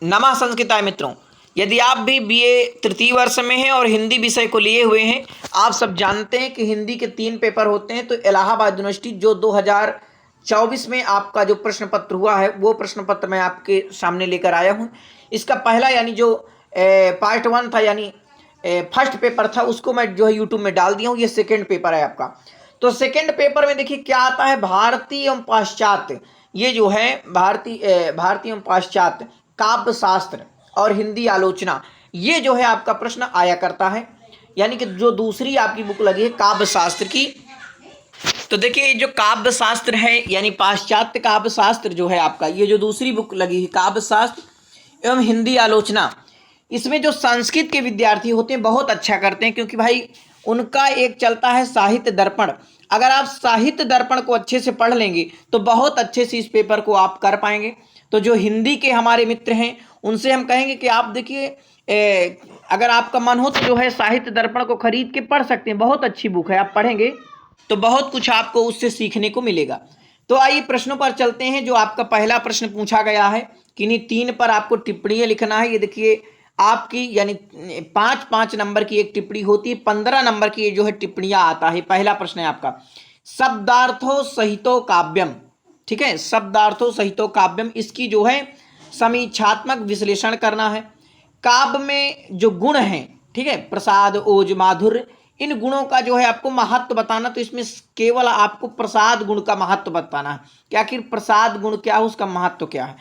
नमः संस्कृताय मित्रों। यदि आप भी बीए तृतीय वर्ष में हैं और हिंदी विषय को लिए हुए हैं, आप सब जानते हैं कि हिंदी के 3 पेपर होते हैं। तो इलाहाबाद यूनिवर्सिटी जो 2024 में आपका जो प्रश्न पत्र हुआ है, वो प्रश्न पत्र मैं आपके सामने लेकर आया हूं। इसका पहला यानी जो पार्ट 1 था, यानी फर्स्ट पेपर था, उसको मैं जो है यूट्यूब में डाल दिया हूँ। ये सेकेंड पेपर है आपका। तो सेकेंड पेपर में देखिए क्या आता है, भारतीय एवं पाश्चात्य। ये जो है भारतीय एवं पाश्चात्य काव्य शास्त्र और हिंदी आलोचना, ये जो है आपका प्रश्न आया करता है। यानी कि जो दूसरी आपकी बुक लगी है काव्य शास्त्र की, तो देखिए जो काव्य शास्त्र है यानी पाश्चात्य काव्य शास्त्र जो है आपका, ये जो दूसरी बुक लगी है काव्य शास्त्र एवं हिंदी आलोचना, इसमें जो संस्कृत के विद्यार्थी होते हैं बहुत अच्छा करते हैं, क्योंकि भाई उनका एक चलता है साहित्य दर्पण। अगर आप साहित्य दर्पण को अच्छे से पढ़ लेंगे तो बहुत अच्छे से इस पेपर को आप कर पाएंगे। तो जो हिंदी के हमारे मित्र हैं उनसे हम कहेंगे कि आप देखिए, अगर आपका मन हो तो जो है साहित्य दर्पण को खरीद के पढ़ सकते हैं। बहुत अच्छी बुक है, आप पढ़ेंगे तो बहुत कुछ आपको उससे सीखने को मिलेगा। तो आइए प्रश्नों पर चलते हैं। जो आपका पहला प्रश्न पूछा गया है, किन्हीं 3 पर आपको टिप्पणियां लिखना है। ये देखिए आपकी यानी 5-5 नंबर की एक टिप्पणी होती है, 15 नंबर की ये जो है टिप्पणियां आता है। पहला प्रश्न है आपका, शब्दार्थो सहितो काव्यम। ठीक है, शब्दार्थो सहितो काव्यम, इसकी जो है समीक्षात्मक विश्लेषण करना है। काव्य में जो गुण हैं, ठीक है, प्रसाद, ओज, माधुर्य, इन गुणों का जो है आपको महत्व बताना। तो इसमें केवल आपको प्रसाद गुण का महत्व बताना है कि आखिर प्रसाद गुण क्या है, उसका महत्व क्या है।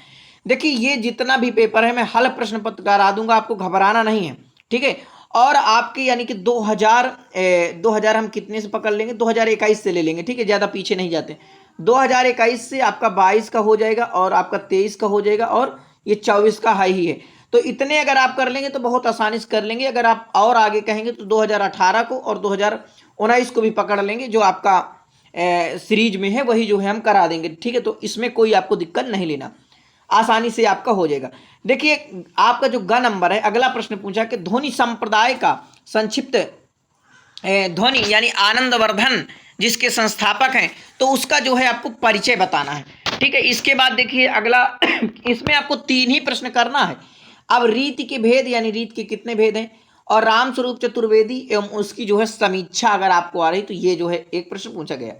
देखिए ये जितना भी पेपर है मैं हल प्रश्न पत्र करा दूंगा, आपको घबराना नहीं है। ठीक है, और आपके यानी कि 2000 हम कितने से पकड़ लेंगे, 2021 से ले लेंगे। ठीक है, ज़्यादा पीछे नहीं जाते। 2021 से आपका 22 का हो जाएगा और आपका 23 का हो जाएगा और ये 24 का हाई ही है। तो इतने अगर आप कर लेंगे तो बहुत आसानी से कर लेंगे। अगर आप और आगे कहेंगे तो 2018 को और 2019 को भी पकड़ लेंगे। जो आपका सीरीज में है वही जो है हम करा देंगे। ठीक है, तो इसमें कोई आपको दिक्कत नहीं लेना, आसानी से आपका हो जाएगा। देखिए आपका जो ग नंबर है, अगला प्रश्न पूछा कि ध्वनि संप्रदाय का संक्षिप्त, ध्वनि यानी आनंदवर्धन जिसके संस्थापक हैं, तो उसका जो है आपको परिचय बताना है। ठीक है, इसके बाद देखिए अगला इसमें आपको 3 ही प्रश्न करना है। अब रीति के भेद यानी रीत के कितने भेद हैं, और रामस्वरूप चतुर्वेदी एवं उसकी जो है समीक्षा अगर आपको आ रही तो ये जो है एक प्रश्न पूछा गया।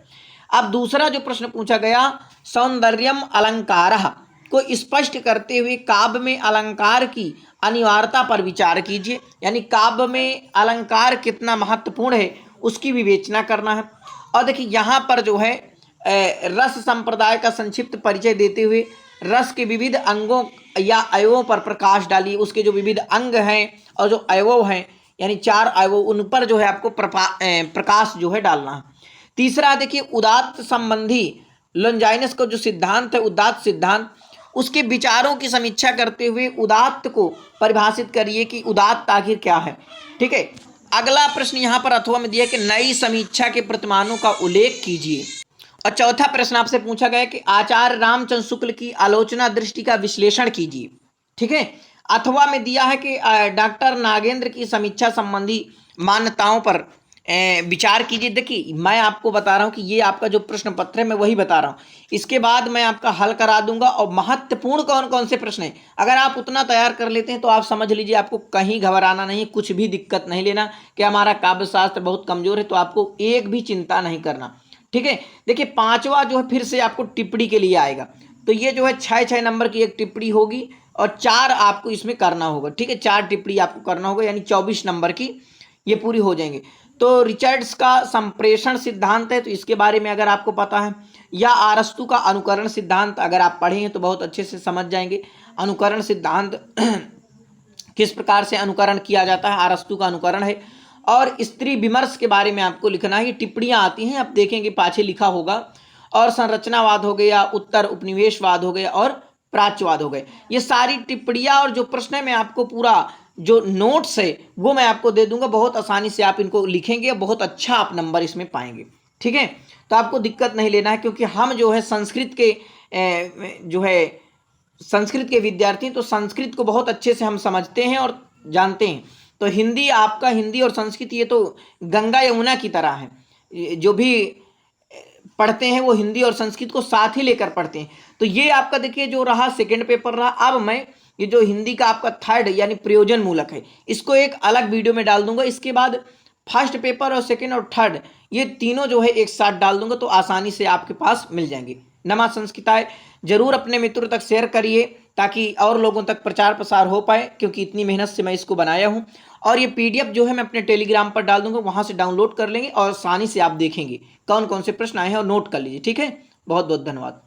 अब दूसरा जो प्रश्न पूछा गया, सौंदर्यम अलंकारः को स्पष्ट करते हुए काव्य में अलंकार की अनिवार्यता पर विचार कीजिए। यानी काव्य में अलंकार कितना महत्वपूर्ण है उसकी विवेचना करना है। और देखिए यहाँ पर जो है रस संप्रदाय का संक्षिप्त परिचय देते हुए रस के विविध अंगों या अवयवों पर प्रकाश डालिए। उसके जो विविध अंग हैं और जो अवयव हैं यानी 4 अवयव, उन पर जो है आपको प्रकाश जो है डालना है। तीसरा देखिए उदात्त संबंधी लोंजाइनस का जो सिद्धांत है, उदात्त सिद्धांत, उसके विचारों की समीक्षा करते हुए उदात्त को परिभाषित करिए कि उदात्त आखिर क्या है। ठीक है, अगला प्रश्न यहाँ पर अथवा में दिया कि नई समीक्षा के प्रतिमानों का उल्लेख कीजिए। और चौथा प्रश्न आपसे पूछा गया कि आचार्य रामचंद्र शुक्ल की आलोचना दृष्टि का विश्लेषण कीजिए। ठीक है, अथवा में दिया है कि डॉक्टर नागेंद्र की समीक्षा संबंधी मान्यताओं पर विचार कीजिए। देखिए मैं आपको बता रहा हूं कि ये आपका जो प्रश्न पत्र है मैं वही बता रहा हूं, इसके बाद मैं आपका हल करा दूंगा। और महत्वपूर्ण कौन कौन से प्रश्न हैं, अगर आप उतना तैयार कर लेते हैं तो आप समझ लीजिए आपको कहीं घबराना नहीं है, कुछ भी दिक्कत नहीं लेना कि हमारा काव्य शास्त्र बहुत कमजोर है, तो आपको एक भी चिंता नहीं करना। ठीक है, देखिए 5वां जो है फिर से आपको टिप्पणी के लिए आएगा। तो ये जो है 6-6 नंबर की एक टिप्पणी होगी और 4 आपको इसमें करना होगा। ठीक है, 4 टिप्पणी आपको करना होगा, यानी 24 नंबर की ये पूरी हो जाएंगे। तो रिचर्ड्स का संप्रेषण सिद्धांत है, तो इसके बारे में अगर आपको पता है, या अरस्तु का अनुकरण सिद्धांत अगर आप पढ़े हैं तो बहुत अच्छे से समझ जाएंगे। अनुकरण सिद्धांत किस प्रकार से अनुकरण किया जाता है, अरस्तु का अनुकरण है। और स्त्री विमर्श के बारे में आपको लिखना है, ये टिप्पणियां आती हैं, आप देखेंगे पाछे लिखा होगा। और संरचनावाद हो गया, उत्तर उपनिवेशवाद हो गया और प्राच्यवाद हो गए। ये सारी टिप्पणियां और जो प्रश्न है मैं आपको पूरा जो नोट्स है वो मैं आपको दे दूंगा, बहुत आसानी से आप इनको लिखेंगे, बहुत अच्छा आप नंबर इसमें पाएंगे। ठीक है, तो आपको दिक्कत नहीं लेना है, क्योंकि हम जो है संस्कृत के विद्यार्थी, तो संस्कृत को बहुत अच्छे से हम समझते हैं और जानते हैं। तो हिंदी आपका, हिंदी और संस्कृत ये तो गंगा यमुना की तरह है, जो भी पढ़ते हैं वो हिंदी और संस्कृत को साथ ही लेकर पढ़ते हैं। तो ये आपका देखिए जो रहा सेकंड पेपर रहा। अब मैं ये जो हिंदी का आपका थर्ड यानी प्रयोजन मूलक है, इसको एक अलग वीडियो में डाल दूंगा। इसके बाद फर्स्ट पेपर और सेकंड और थर्ड ये तीनों जो है एक साथ डाल दूंगा, तो आसानी से आपके पास मिल जाएंगे। नमा संस्कृताय जरूर अपने मित्रों तक शेयर करिए ताकि और लोगों तक प्रचार प्रसार हो पाए, क्योंकि इतनी मेहनत से मैं इसको बनाया हूं। और ये पीडीएफ जो है मैं अपने टेलीग्राम पर डाल दूंगा, वहां से डाउनलोड कर लेंगे और आसानी से आप देखेंगे कौन कौन से प्रश्न आए हैं और नोट कर लीजिए। ठीक है, बहुत बहुत धन्यवाद।